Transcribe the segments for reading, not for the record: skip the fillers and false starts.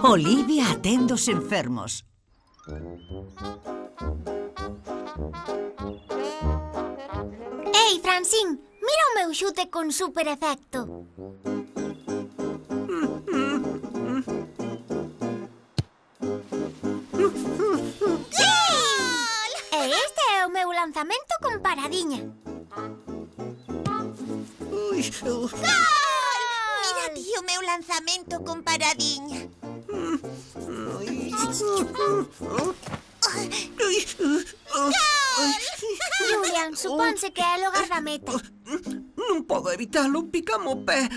Olivia atende os enfermos. Ei, Francine, mira o meu xute con super efecto. E este é o meu lanzamento con paradiña. Gol! Mira ti o meu lanzamento con paradiña. Julian, supónse que é o gardameta. Non podo evitalo, pícame o pé.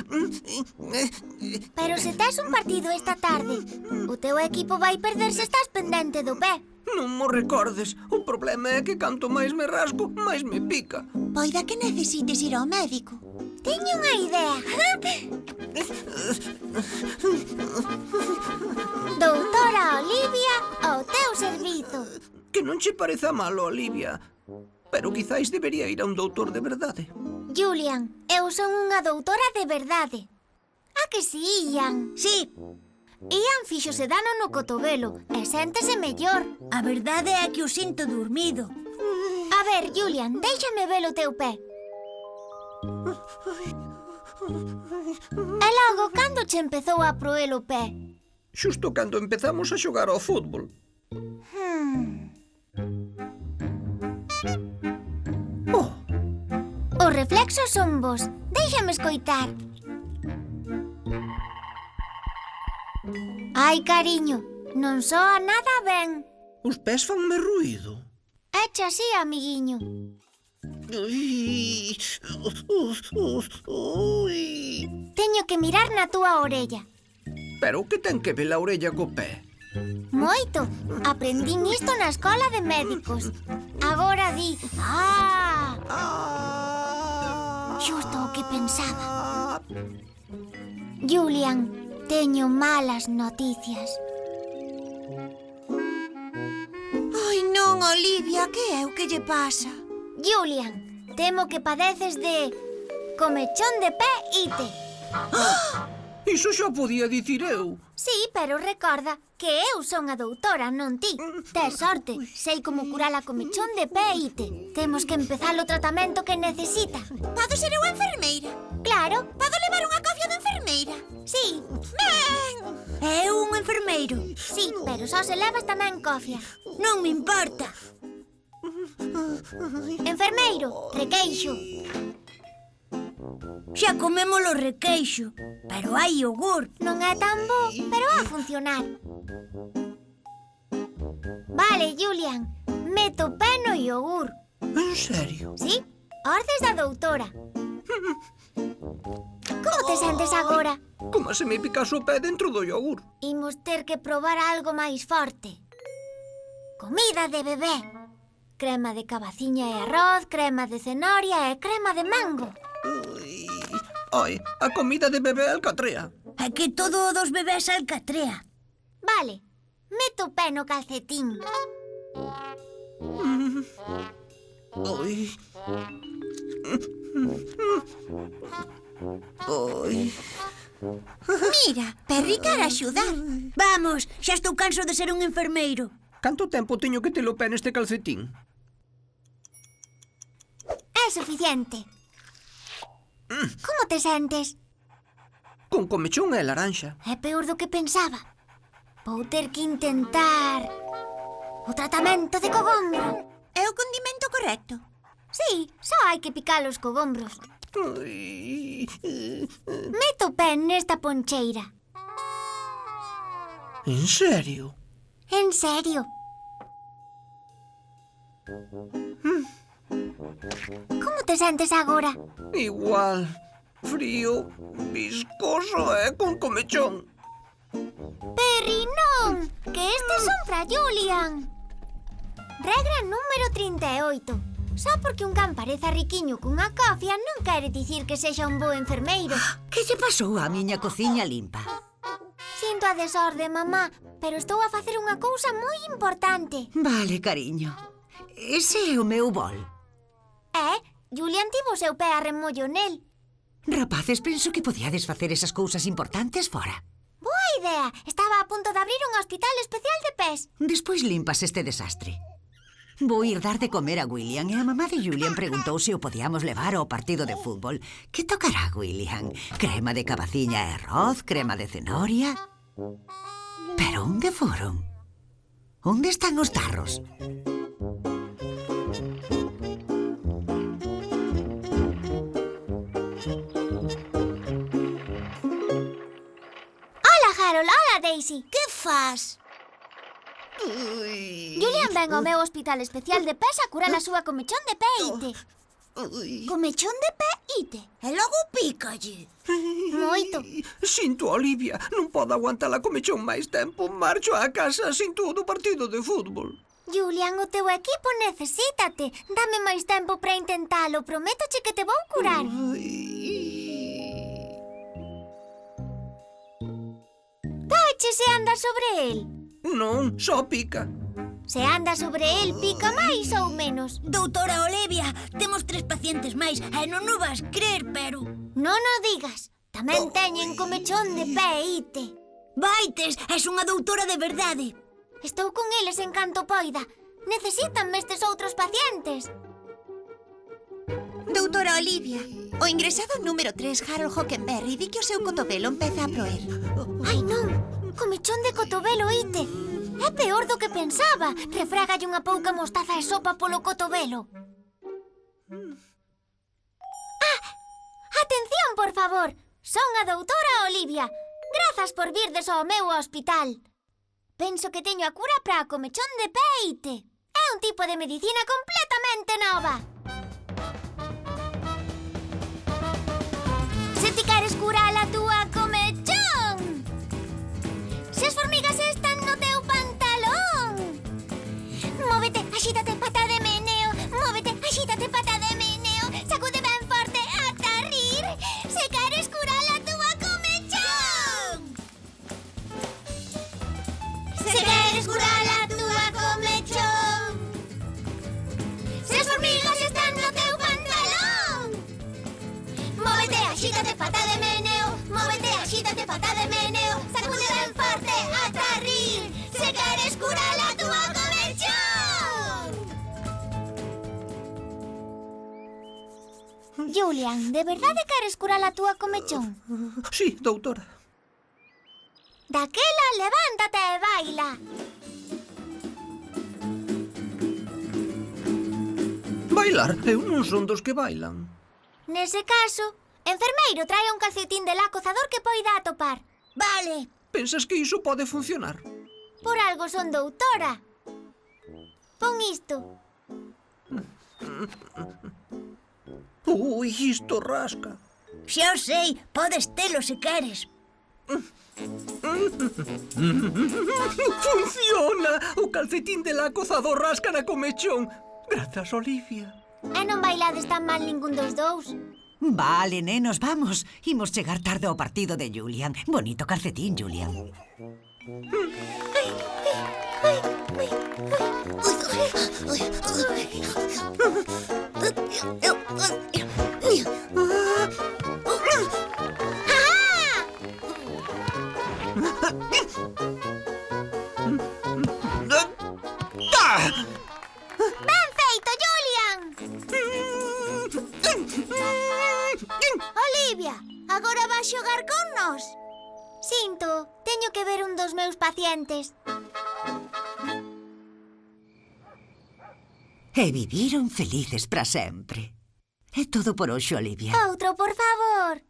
Pero se tes un partido esta tarde, o teu equipo vai perder se estás pendente do pé. Non mo recordes. O problema é que canto máis me rasgo, máis me pica. Poida que necesites ir ao médico. Teño unha idea. Doutora Olivia, ao teu servizo. Que non che pareza malo, Olivia. Pero quizáis debería ir a un doutor de verdade. Julian, eu son unha doutora de verdade. A que si, Ian? Sí, Ian fíxose dano no cotovelo e séntese mellor. a verdade é que o sinto dormido. A ver, Julian, déixame ver o teu pé. E logo, cando che empezou a proer o pé? Xusto cando empezamos a xogar ao fútbol. Oh, Os reflexos son vos. Déixame escoitar. Ai, cariño, non soa nada ben. os pés fanme ruído. Echa así, amiguiño. Ui, ui. Teño que mirar na túa orella. Pero que ten que ver a orella co pé? Moito. Aprendín isto na escola de médicos. Agora di... Ah! Xusto o que pensaba. Julian, teño malas noticias. Ai, non, Olivia, que é o que lle pasa? Julian, temo que padeces de... comechón de pé ite. Iso xa podía dicir eu. Sí, pero recorda que eu son a doutora, non ti. Tes sorte, sei como curar a comechón de pé ite. Temos que empezar o tratamento que necesita. Podo ser eu a enfermeira? Claro, Podo levar unha cofia de enfermeira? sí, Ben! É un enfermeiro. sí, pero só se levas tamén cofia. Non me importa. Enfermeiro, requeixo. Xa comemos o requeixo, pero hai yogur. Non é tan bo, pero a funcionar. Vale, Julian, meto pé no yogur. En serio? Sí, ordes da doutora. Como te sentes agora? Como se me picase o pé dentro do yogur. Imos ter que probar algo máis forte. Comida de bebé. Crema de cabaciña e arroz, crema de cenoria e crema de mango. Ui. Ai, a comida de bebé alcatrea. É que todo o dos bebés alcatrea. Vale, meto o pé no calcetín. Oi. Oi. Mira, Perry quer axudar. Vamos, xa estou canso de ser un enfermeiro. Canto tempo teño que ter o pé neste calcetín? É suficiente. Como te sentes? Con comechón e laranxa. É peor do que pensaba. Vou ter que intentar o tratamento de cogombro. É o condimento correcto. Sí, só hai que picar os cogombros. Ui. Meto o pé nesta poncheira. En serio? En serio. Como te sentes agora? Igual. Frío, viscoso e con comechón. Perry, non! Que estes son para Julian. Regra número 38. Só porque un can pareza riquiño cunha cofia non quere dicir que sexa un bo enfermeiro. Que lle pasou á miña cociña limpa? Sinto a desorde, mamá, pero estou a facer unha cousa moi importante. Vale, cariño. Ese é o meu bol. Julian tivo o seu pé a remollo nel. Rapaces, penso que podíades facer esas cousas importantes fora. Boa boa idea. Estaba a punto de abrir un hospital especial de pés. Despois limpas este desastre. Vou ir dar de comer a William e a mamá de Julian preguntou se o podíamos levar ao partido de fútbol. Que tocará, William? Crema de cabaciña e arroz? Crema de cenoria? Pero onde foron? Onde están os tarros? Hola, Harold. Hola, Daisy. Que fas? Julian ven ao meu hospital especial de pés a curar a súa comechón de pé ite. Comechón de pé ite. E logo pícalle. Moito. Sinto, Olivia. Non podo aguantar a comechón máis tempo. Marcho á casa sin todo o partido de fútbol. Julian, o teu equipo necesítate. Dame máis tempo para intentalo. Prométoche que te vou curar. Daiche se anda sobre el. Non, só pica. Se anda sobre el, pica máis ou menos. Doutora Olivia, temos 3 pacientes máis e non o vas crer, pero... Non o digas. Tamén teñen comechón de pé ite. Vaites, és unha doutora de verdade. Estou con eles en canto poida. Necesítanme estes outros pacientes. Doutora Olivia, o ingresado número 3, Harold Hockenberry, di que o seu cotovelo empeza a proer. Ai, non. Comechón de cotovelo ite. É peor do que pensaba. Refrágalle unha pouca mostaza e sopa polo cotovelo. Ah! Atención, por favor. Son a doutora Olivia. Grazas por virdes ao meu hospital. Penso que teño a cura para a comechón de pé ite. É un tipo de medicina completamente nova. Se ti queres curar a túa comechón, se as formigas están no teu pantalón, móvete, axítate, pata de meneo. Móvete, axítate, pata de meneo. Sacude ben forte ata rir. Se queres curar a túa comechón. Se queres curar a túa comechón, se as formigas están no teu pantalón, móvete, axítate, pata de meneo. Móvete, axítate, pata de meneo. Sacude ben forte ata rir. Se queres curar a túa comechón. Julian, de verdade queres curar a túa comechón? Sí, doutora. Daquela, levántate e baila. Bailar? Eu non son dos que bailan. Nese caso, enfermeiro, trae un calcetín de la cozador que poida atopar. Vale. Pensas que iso pode funcionar? Por algo son doutora. Pon isto. Ui, isto rasca. Xa o sei, podes telo se queres. Funciona! O calcetín de la cozador rasca na comechón. Grazas, Olivia. E non bailades tan mal ningún dos dous. Vale, nenos, vamos. Imos chegar tarde ao partido de Julian. Bonito calcetín, Julian. Ben feito, Julian! Olivia, agora vas xogar con nós? Sinto, teño que ver un dos meus pacientes. E viviron felices para sempre. É todo por hoxe, Olivia. Outro, por favor.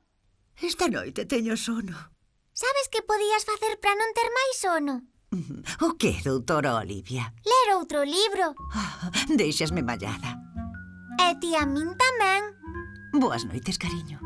Esta noite teño sono. Sabes que podías facer para non ter máis sono? O que, doutora Olivia? Ler outro libro. Deixasme mallada. E ti a min tamén. Boas noites, cariño.